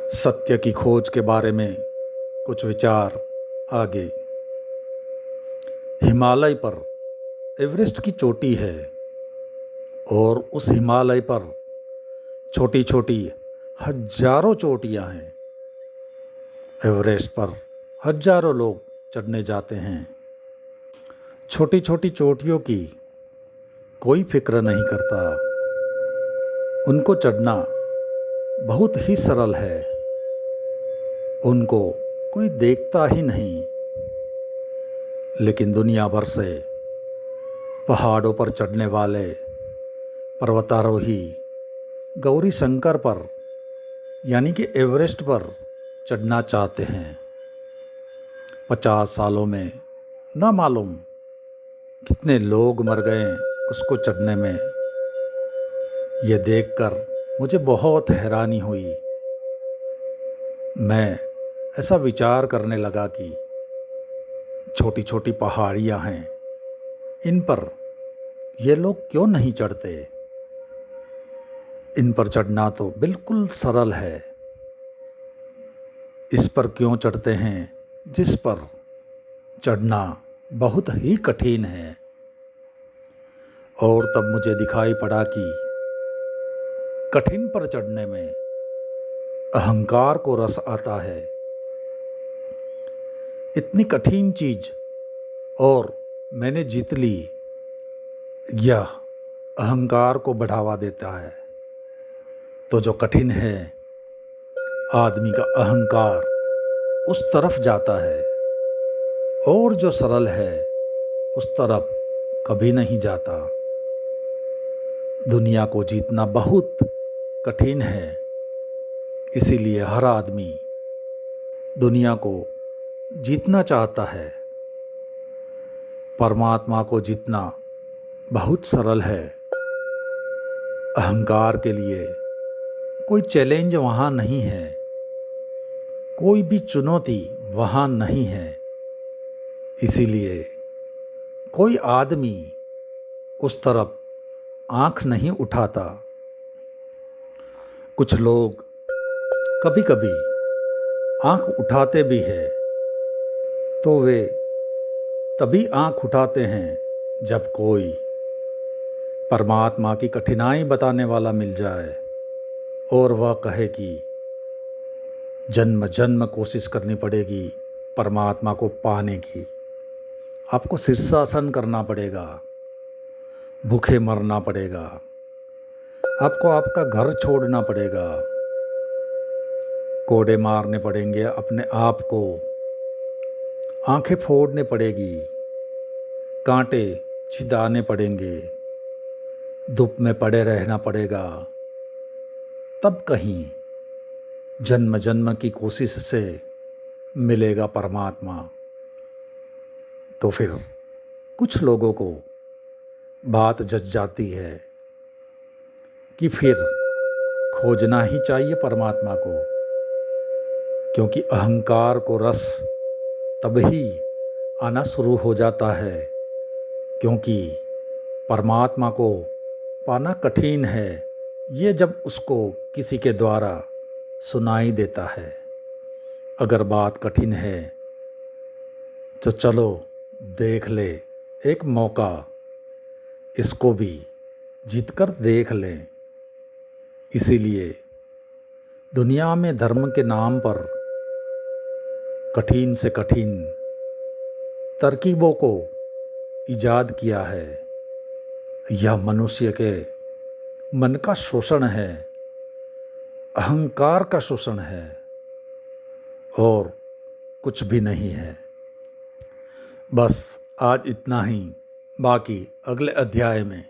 सत्य की खोज के बारे में कुछ विचार आगे। हिमालय पर एवरेस्ट की चोटी है और उस हिमालय पर छोटी छोटी हजारों चोटियां हैं। एवरेस्ट पर हजारों लोग चढ़ने जाते हैं। छोटी छोटी चोटियों की कोई फिक्र नहीं करता। उनको चढ़ना बहुत ही सरल है। उनको कोई देखता ही नहीं। लेकिन दुनिया भर से पहाड़ों पर चढ़ने वाले पर्वतारोही गौरी शंकर पर यानी कि एवरेस्ट पर चढ़ना चाहते हैं। 50 सालों में ना मालूम कितने लोग मर गए उसको चढ़ने में। ये देखकर मुझे बहुत हैरानी हुई। मैं ऐसा विचार करने लगा कि छोटी छोटी पहाड़ियाँ हैं, इन पर ये लोग क्यों नहीं चढ़ते। इन पर चढ़ना तो बिल्कुल सरल है। इस पर क्यों चढ़ते हैं जिस पर चढ़ना बहुत ही कठिन है। और तब मुझे दिखाई पड़ा कि कठिन पर चढ़ने में अहंकार को रस आता है। इतनी कठिन चीज और मैंने जीत ली, यह अहंकार को बढ़ावा देता है। तो जो कठिन है, आदमी का अहंकार उस तरफ जाता है और जो सरल है उस तरफ कभी नहीं जाता। दुनिया को जीतना बहुत कठिन है, इसीलिए हर आदमी दुनिया को जीतना चाहता है। परमात्मा को जीतना बहुत सरल है। अहंकार के लिए कोई चैलेंज वहाँ नहीं है, कोई भी चुनौती वहाँ नहीं है। इसीलिए कोई आदमी उस तरफ आँख नहीं उठाता। कुछ लोग कभी कभी आँख उठाते भी हैं, तो वे तभी आँख उठाते हैं जब कोई परमात्मा की कठिनाई बताने वाला मिल जाए और वह कहे कि जन्म जन्म कोशिश करनी पड़ेगी परमात्मा को पाने की। आपको शीर्षासन करना पड़ेगा, भूखे मरना पड़ेगा, आपको आपका घर छोड़ना पड़ेगा, कोड़े मारने पड़ेंगे अपने आप को, आंखें फोड़ने पड़ेगी, कांटे छिदाने पड़ेंगे, धूप में पड़े रहना पड़ेगा। तब कहीं जन्म जन्म की कोशिश से मिलेगा परमात्मा। तो फिर कुछ लोगों को बात जच जाती है कि फिर खोजना ही चाहिए परमात्मा को, क्योंकि अहंकार को रस तभी आना शुरू हो जाता है, क्योंकि परमात्मा को पाना कठिन है। ये जब उसको किसी के द्वारा सुनाई देता है। अगर बात कठिन है तो चलो देख ले एक मौका, इसको भी जीतकर देख लें। इसीलिए दुनिया में धर्म के नाम पर कठिन से कठिन तरकीबों को ईजाद किया है। यह मनुष्य के मन का शोषण है, अहंकार का शोषण है और कुछ भी नहीं है। बस आज इतना ही, बाकी अगले अध्याय में।